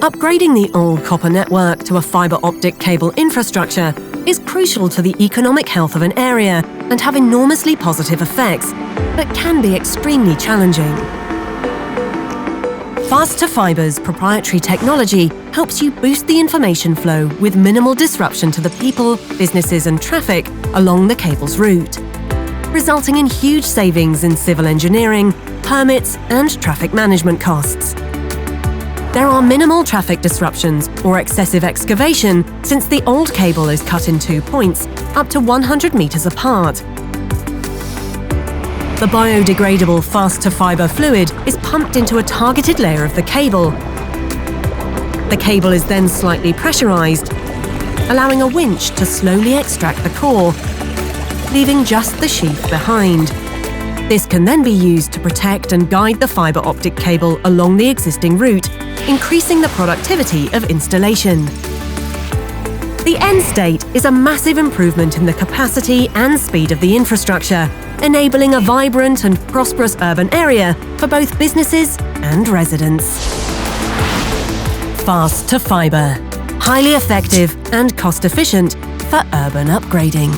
Upgrading the old copper network to a fibre optic cable infrastructure is crucial to the economic health of an area and have enormously positive effects, but can be extremely challenging. FAST2FIBRE's proprietary technology helps you boost the information flow with minimal disruption to the people, businesses and traffic along the cable's route, resulting in huge savings in civil engineering, permits and traffic management costs. There are minimal traffic disruptions or excessive excavation since the old cable is cut in 2 points, up to 100 meters apart. The biodegradable FAST2FIBRE fluid is pumped into a targeted layer of the cable. The cable is then slightly pressurized, allowing a winch to slowly extract the core, leaving just the sheath behind. This can then be used to protect and guide the fibre optic cable along the existing route, increasing the productivity of installation. The end state is a massive improvement in the capacity and speed of the infrastructure, enabling a vibrant and prosperous urban area for both businesses and residents. FAST2FIBRE, highly effective and cost-efficient for urban upgrading.